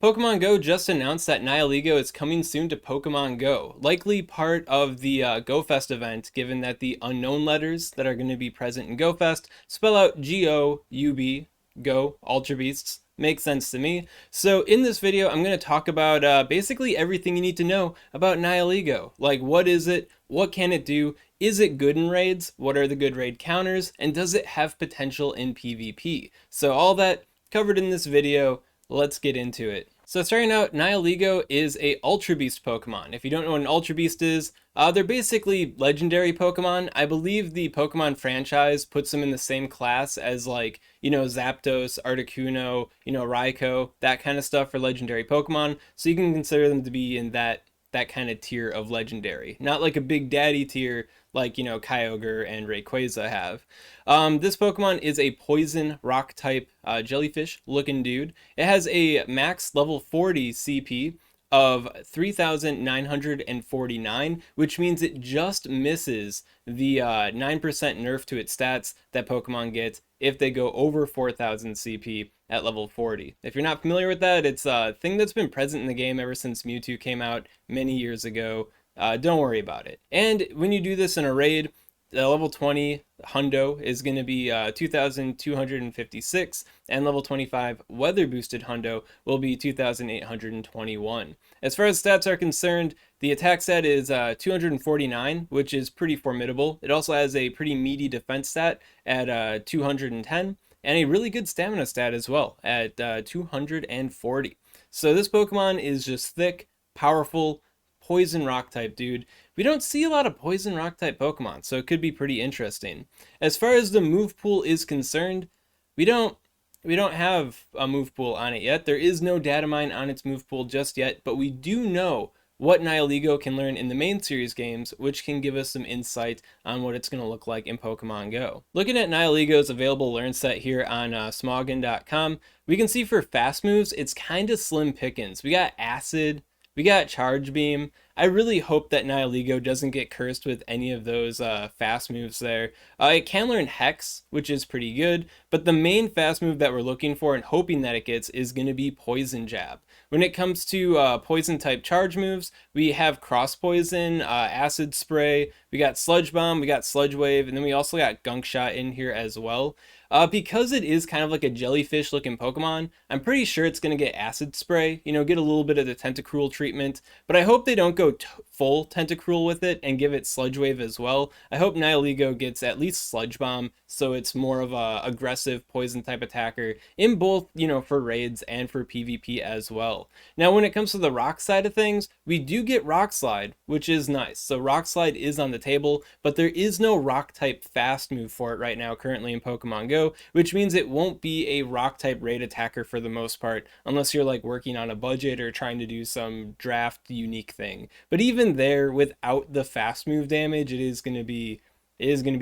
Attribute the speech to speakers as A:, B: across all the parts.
A: Pokemon Go just announced that Nihilego is coming soon to Pokemon Go, likely part of the GoFest event, given that the unknown letters that are going to be present in GoFest spell out G-O-U-B, Go, Ultra Beasts. Makes sense to me. So in this video, I'm going to talk about basically everything you need to know about Nihilego. Like, what is it? What can it do? Is it good in raids? What are the good raid counters? And does it have potential in PvP? So all that covered in this video. Let's get into it. So starting out, Nihilego is a Ultra Beast Pokemon. If you don't know what an Ultra Beast is, they're basically legendary Pokemon. I believe the Pokemon franchise puts them in the same class as like, Zapdos, Articuno, Raikou, that kind of stuff for legendary Pokemon. So you can consider them to be in that kind of tier of legendary. Not like a big daddy tier like, Kyogre and Rayquaza have. This Pokemon is a poison rock type jellyfish looking dude. It has a max level 40 CP of 3,949, which means it just misses the 9% nerf to its stats that Pokemon get if they go over 4,000 CP at level 40. If you're not familiar with that, it's a thing that's been present in the game ever since Mewtwo came out many years ago. Don't worry about it. And when you do this in a raid, the level 20 Hundo is going to be 2,256, and level 25 Weather Boosted Hundo will be 2,821. As far as stats are concerned, the attack stat is 249, which is pretty formidable. It also has a pretty meaty defense stat at 210, and a really good stamina stat as well at 240. So this Pokemon is just thick, powerful, poison rock type dude. We don't see a lot of poison rock type Pokemon, so it could be pretty interesting. As far as the move pool is concerned, we don't have a move pool on it yet. There is no data mine on its move pool just yet, but we do know what Nihilego can learn in the main series games, which can give us some insight on what it's going to look like in Pokemon Go. Looking at Nihilego's available learn set here on Smoggin.com, we can see for fast moves, it's kind of slim pickings. We got Acid, we got Charge Beam. I really hope that Nihilego doesn't get cursed with any of those fast moves there. It can learn Hex, which is pretty good, but the main fast move that we're looking for and hoping that it gets is going to be Poison Jab. When it comes to poison type charge moves, we have Cross Poison, Acid Spray, we got Sludge Bomb, we got Sludge Wave, and then we also got Gunk Shot in here as well. Because it is kind of like a jellyfish looking Pokemon, I'm pretty sure it's going to get Acid Spray, get a little bit of the Tentacruel treatment, but I hope they don't go full Tentacruel with it and give it Sludge Wave as well. I hope Nihilego gets at least Sludge Bomb, so it's more of a aggressive poison type attacker in both, for raids and for PvP as well. Now, when it comes to the rock side of things, we do get Rock Slide, which is nice. So Rock Slide is on the table, but there is no rock type fast move for it right now currently in Pokemon Go, which means it won't be a rock type raid attacker for the most part, unless you're like working on a budget or trying to do some draft unique thing. But even there, without the fast move damage, it is going to be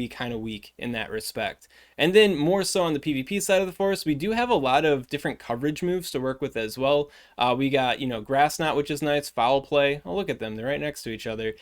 A: kind of weak in that respect. And then more so on the PvP side of the force, we do have a lot of different coverage moves to work with as well. We got, Grass Knot, which is nice, Foul Play. Oh, look at them. They're right next to each other.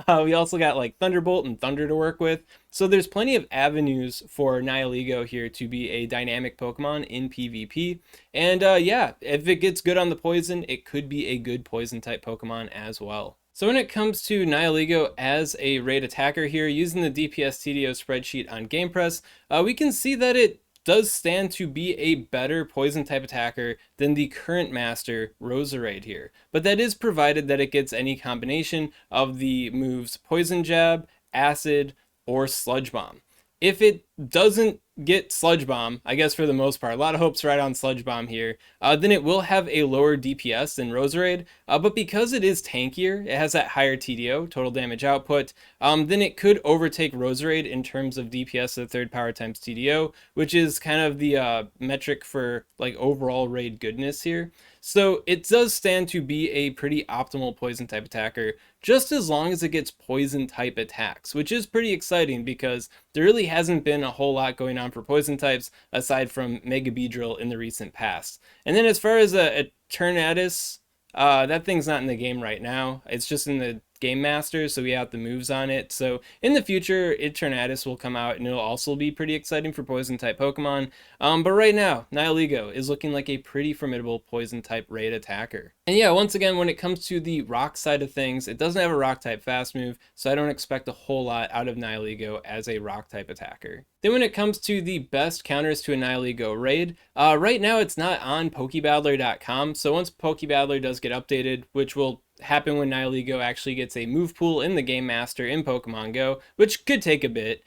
A: We also got like Thunderbolt and Thunder to work with. So there's plenty of avenues for Nihilego here to be a dynamic Pokemon in PvP. And yeah, if it gets good on the poison, it could be a good poison type Pokemon as well. So when it comes to Nihilego as a raid attacker here, using the DPS TDO spreadsheet on GamePress, we can see that it does stand to be a better poison type attacker than the current master Roserade here. But that is provided that it gets any combination of the moves Poison Jab, Acid, or Sludge Bomb. If it doesn't get Sludge Bomb, I guess for the most part, a lot of hopes right on Sludge Bomb here, then it will have a lower DPS than Roserade, but because it is tankier, it has that higher TDO, total damage output, then it could overtake Roserade in terms of DPS of the third power times TDO, which is kind of the metric for like overall raid goodness here. So it does stand to be a pretty optimal poison type attacker, just as long as it gets poison type attacks, which is pretty exciting because there really hasn't been a whole lot going on for poison types aside from Mega Beedrill in the recent past. And then as far as a Eternatus, that thing's not in the game right now. It's just in the Game Master, so we have the moves on it. So in the future, Eternatus will come out, and it'll also be pretty exciting for Poison-type Pokemon. But right now, Nihilego is looking like a pretty formidable Poison-type raid attacker. And yeah, once again, when it comes to the Rock side of things, it doesn't have a Rock-type fast move, so I don't expect a whole lot out of Nihilego as a Rock-type attacker. Then when it comes to the best counters to a Nihilego raid, right now it's not on Pokebattler.com, so once Pokebattler does get updated, which will happen when Nihilego actually gets a move pool in the Game Master in Pokemon Go, which could take a bit,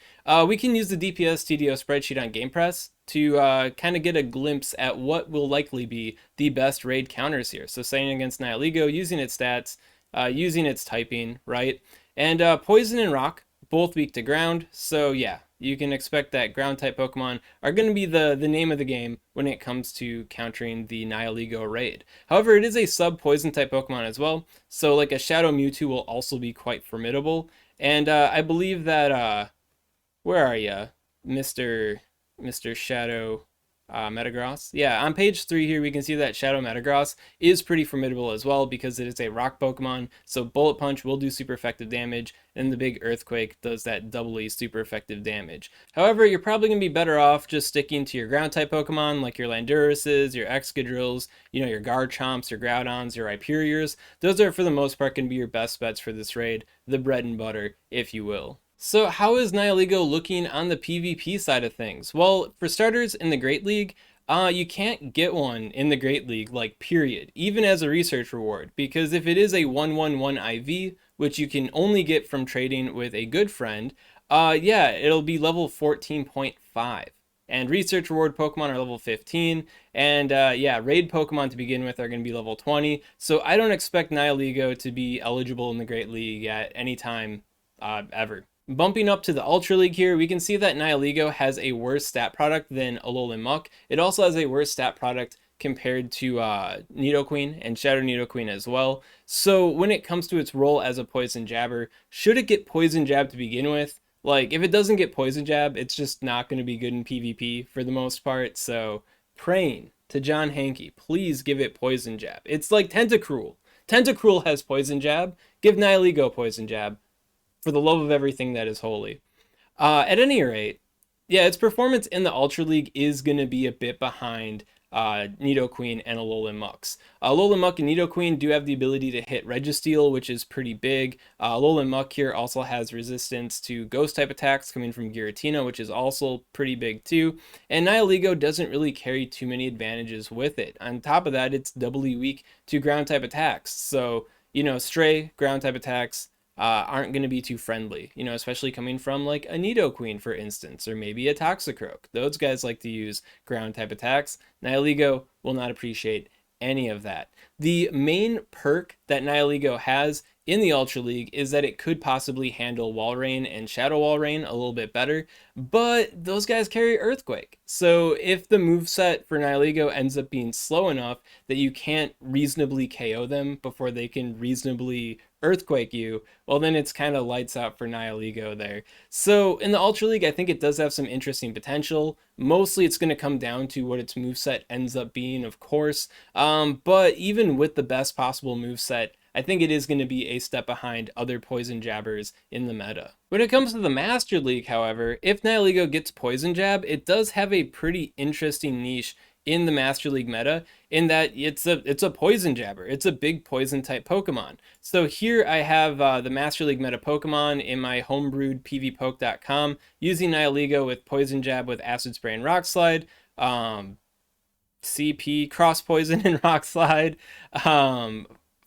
A: we can use the DPS TDO spreadsheet on GamePress to kind of get a glimpse at what will likely be the best raid counters here. So setting against Nihilego, using its stats, using its typing, right? And Poison and Rock, both weak to ground, so yeah, you can expect that ground type Pokemon are going to be the name of the game when it comes to countering the Nihilego raid. However, it is a sub poison type Pokemon as well, so like a Shadow Mewtwo will also be quite formidable. And I believe that where are you, Mr. Shadow Metagross? Yeah, on page 3 here we can see that Shadow Metagross is pretty formidable as well because it is a rock Pokemon, so Bullet Punch will do super effective damage, and the big Earthquake does that doubly super effective damage. However, you're probably going to be better off just sticking to your ground type Pokemon like your Landuruses, your Excadrills, you know, your Garchomps, your Groudons, your Rhyperiors. Those are for the most part going to be your best bets for this raid, the bread and butter, if you will. So how is Nihilego looking on the PvP side of things? Well, for starters, in the Great League, you can't get one in the Great League, like, period, even as a research reward, because if it is a 111 IV, which you can only get from trading with a good friend, yeah, it'll be level 14.5. And research reward Pokemon are level 15, and yeah, raid Pokemon to begin with are going to be level 20, so I don't expect Nihilego to be eligible in the Great League at any time ever. Bumping up to the Ultra League here, we can see that Nihilego has a worse stat product than Alolan Muck. It also has a worse stat product compared to Nidoqueen and Shadow Nidoqueen as well. So when it comes to its role as a Poison Jabber, should it get Poison Jab to begin with? Like, if it doesn't get Poison Jab, it's just not going to be good in PvP for the most part. So praying to John Hanke, please give it Poison Jab. It's like Tentacruel. Tentacruel has Poison Jab. Give Nihilego Poison Jab, for the love of everything that is holy. At any rate, yeah, its performance in the Ultra League is going to be a bit behind Nidoqueen and Alolan Muck's. Alolan Muck and Nidoqueen do have the ability to hit Registeel, which is pretty big. Alolan Muck here also has resistance to Ghost-type attacks coming from Giratina, which is also pretty big too. And Nihilego doesn't really carry too many advantages with it. On top of that, it's doubly weak to Ground-type attacks. So, you know, Stray, Ground-type attacks aren't going to be too friendly, you know, especially coming from like a Nidoqueen, for instance, or maybe a Toxicroak. Those guys like to use ground type attacks. Nihilego will not appreciate any of that. The main perk that Nihilego has in the Ultra League is that it could possibly handle Walrein and Shadow Walrein a little bit better, but those guys carry Earthquake. So if the moveset for Nihilego ends up being slow enough that you can't reasonably KO them before they can reasonably Earthquake you, well then it's kind of lights out for Nihilego there. So in the Ultra League, I think it does have some interesting potential. Mostly it's going to come down to what its moveset ends up being, of course, but even with the best possible moveset, I think it is going to be a step behind other Poison Jabbers in the meta. When it comes to the Master League, however, if Nihilego gets Poison Jab, it does have a pretty interesting niche in the Master League meta, in that it's a Poison Jabber. It's a big poison type Pokemon. So here I have the Master League meta Pokemon in my homebrewed pvpoke.com using Nihilego with Poison Jab with Acid Spray and Rock Slide, CP, Cross Poison and Rock Slide,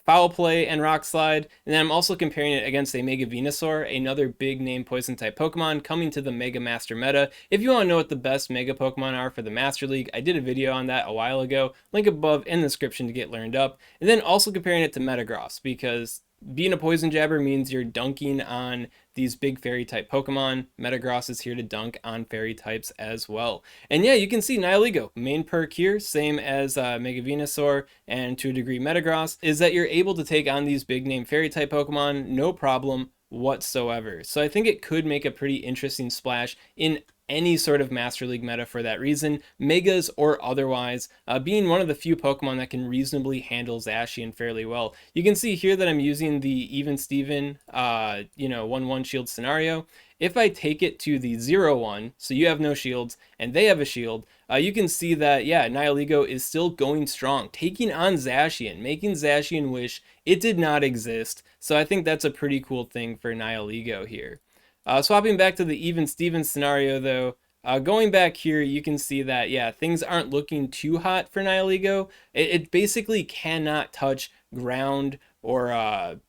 A: Foul Play and Rock Slide, and then I'm also comparing it against a Mega Venusaur, another big name poison type Pokemon coming to the Mega Master meta. If you want to know what the best Mega Pokemon are for the Master League, I did a video on that a while ago, link above in the description to get learned up, and then also comparing it to Metagross, because being a Poison Jabber means you're dunking on these big fairy type Pokemon. Metagross is here to dunk on fairy types as well. And yeah, you can see Nihilego, main perk here, same as Mega Venusaur and to a degree Metagross, is that you're able to take on these big name fairy type Pokemon no problem whatsoever. So I think it could make a pretty interesting splash in any sort of Master League meta for that reason, megas or otherwise, being one of the few Pokemon that can reasonably handle Zacian fairly well. You can see here that I'm using the Even Steven, 1-1 shield scenario. If I take it to the 0-1, so you have no shields and they have a shield, you can see that, yeah, Nihilego is still going strong, taking on Zacian, making Zacian wish it did not exist. So I think that's a pretty cool thing for Nihilego here. Swapping back to the Even Steven scenario though, going back here, you can see that, yeah, things aren't looking too hot for Nihilego. It basically cannot touch ground or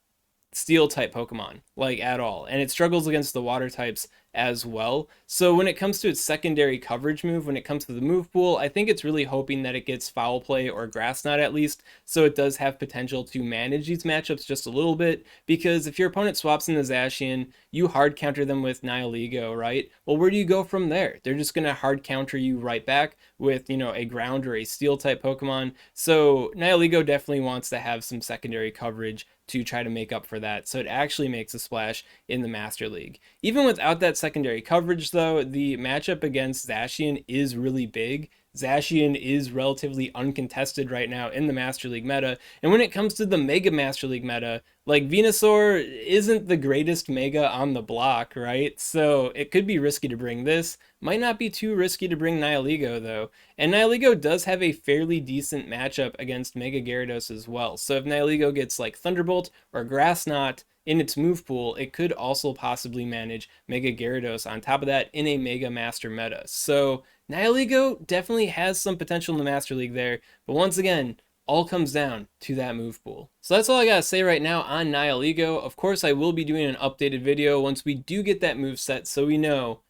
A: steel type Pokemon, like at all, and it struggles against the water types as well. So when it comes to its secondary coverage move, when it comes to the move pool, I think it's really hoping that it gets Foul Play or Grass Knot at least, so it does have potential to manage these matchups just a little bit, because if your opponent swaps in the Zacian, you hard counter them with Nihilego, right? Well, where do you go from there? They're just going to hard counter you right back with, a ground or a steel type Pokemon. So Nihilego definitely wants to have some secondary coverage to try to make up for that, so it actually makes a splash in the Master League. Even without that secondary coverage though, the matchup against Zacian is really big. Zacian is relatively uncontested right now in the Master League meta, and when it comes to the Mega Master League meta, like, Venusaur isn't the greatest Mega on the block, right? So it could be risky to bring this. Might not be too risky to bring Nihilego though. And Nihilego does have a fairly decent matchup against Mega Gyarados as well. So if Nihilego gets like Thunderbolt or Grass Knot in its move pool, it could also possibly manage Mega Gyarados on top of that in a Mega Master meta. So Nihilego definitely has some potential in the Master League there, but once again, all comes down to that move pool. So that's all I gotta say right now on Nihilego. Of course, I will be doing an updated video once we do get that move set, so we know,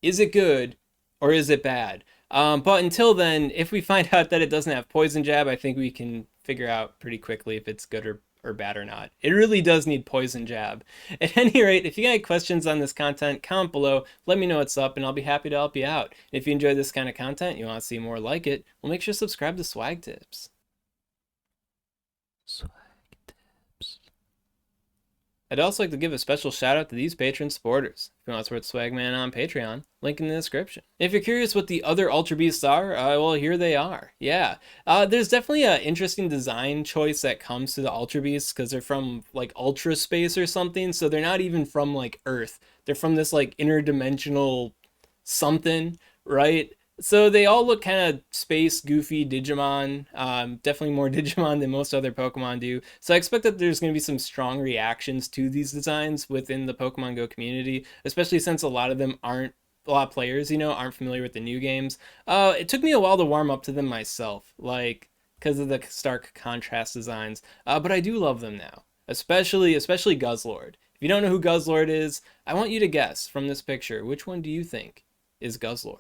A: is it good or is it bad? But until then, if we find out that it doesn't have Poison Jab, I think we can figure out pretty quickly if it's good or bad or not. It really does need Poison Jab. At any rate, if you got any questions on this content, comment below, let me know what's up, and I'll be happy to help you out. And if you enjoy this kind of content, you want to see more like it, well, make sure to subscribe to SwagTips. SwagTips. I'd also like to give a special shout out to these Patreon supporters. If you want to support Swagman on Patreon, link in the description. If you're curious what the other Ultra Beasts are, well, here they are. Yeah, there's definitely an interesting design choice that comes to the Ultra Beasts because they're from like Ultra Space or something, so they're not even from like Earth. They're from this like interdimensional something, right? So they all look kind of space goofy Digimon, definitely more Digimon than most other Pokemon do. So I expect that there's going to be some strong reactions to these designs within the Pokemon Go community, especially since a lot of players, aren't familiar with the new games. It took me a while to warm up to them myself, like, because of the stark contrast designs, but I do love them now, especially Guzzlord. If you don't know who Guzzlord is, I want you to guess from this picture, which one do you think is Guzzlord?